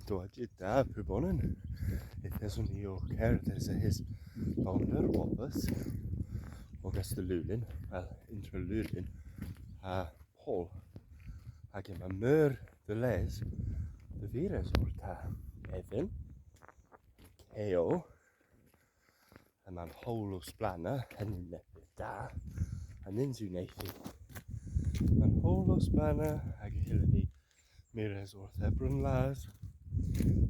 dywed da pybonen. Ethas o'n i o Kerdh as a his founder, Gwavos, August the Lulin, well, intra Lulin, Pol, hag yma myr the les, the mires orth Evan, Keo, and man whole o splana, and da, and inzu Neythi. Man whole o splana, hag hilani mires orth Ebron las,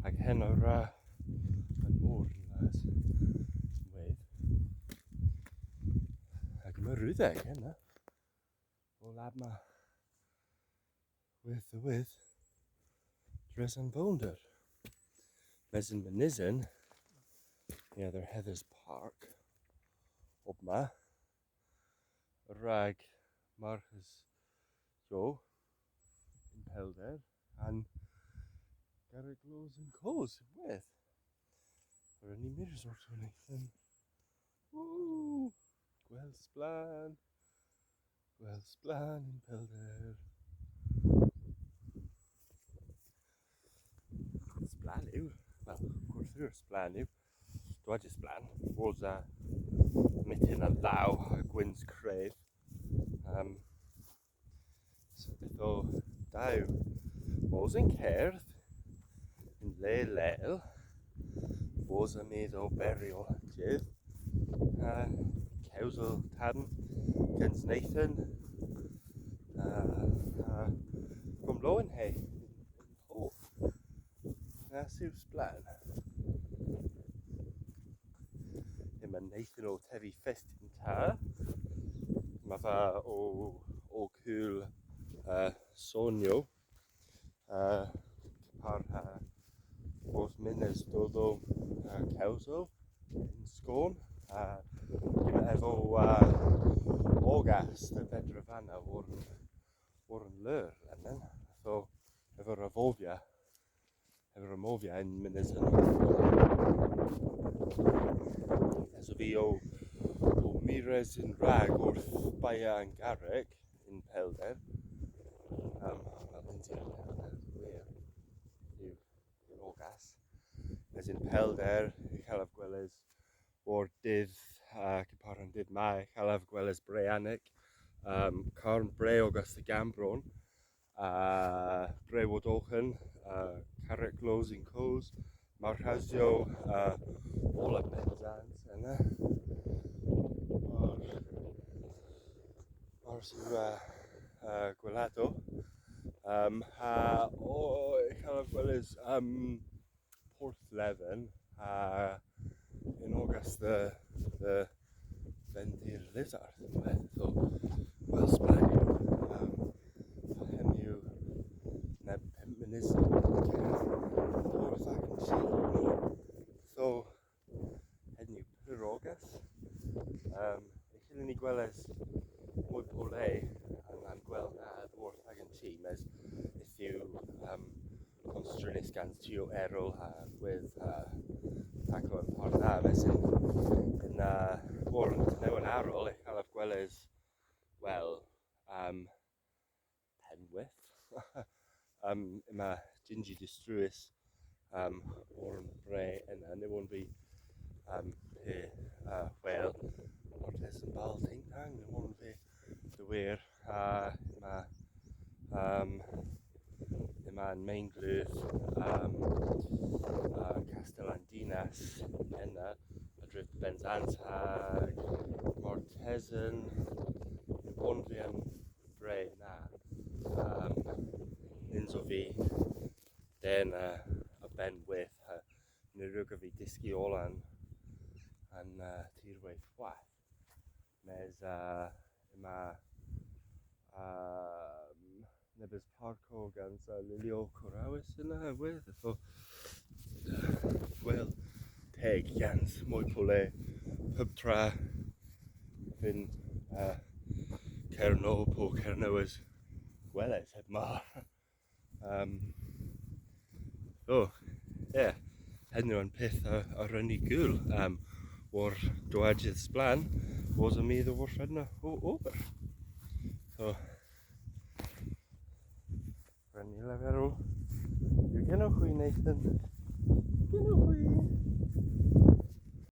hag henora, and more las, with, hag myrwydeg, henna, o labma, with, dress and bounder. Mesin Menizin, near their Heather's Park, Obma, Rag, Marcus Joe, in Pelder, and Garrick Lows and Coes with. Or any mirrors or anything. Woo! Gwel splan in Pelder. Splan yw, well, gwrthwyr splan yw. Dwad splan, was mityn a law a gwyns cref. So beth o daw, was in Kerdh, in le lel, was a medd o burial dydd. Cewsel tan, gens Nathan, gomloen he, in Pol. That's yw splan. Yma Nathan o tefi fest yn ta. Mae fa o cwl sonio. Par os minnes dodo cewsel yn sgôn. Yma efo August y fedra fanna o'r yn lyr lennon. So efo'r afofia yn minnes yn so fi o mires yn rag wrth baia yn garreg yn Pelder. Wel, yn August. As in Pelder, chalaf gwelys o'r dydd, cyparon dydd mai, chalaf gwelys breanic, carn bre August y Gambron, bre wodochen, carreg lows in coes, marchasio, all y benzans yna. O'r sy'n gwelado. Chalaf gwelys Porth-Leven, in August the Ventir Lizard, so well spread. Henu neb pemminis orth ac yn si. So henu per August. Echyn ni gwelys mwy pole yn gweld na orth ac yn si, mes yw constrynus gan tio erol with taco yn parna mes yn warrant newn arol eich alaf gwelys wel Pennwydh yma gingy distrwys o'r bre yna newon fi wel ortes yn bal ting tang newon fi dywyr yma yn Mainglwdd Castellandinas yna a drif Benzans hag Mortezen newon fi am bre yna Nins o fi den a Pennwydh neu rwg fi disgu olan yn tirwedh waith mes yma nebys parco gan Lilio Corawys yna hefyd so wel teg gans mwy pole pub tra fin Cerno po Cernywys gwelys heb mar so yeah hynny o'n peth a rynnu gwl o'r dwadydd sblan was a meddwl o'r rhedna o ober so rynnu leferol You're gonna win, Nathan. You're gonna win.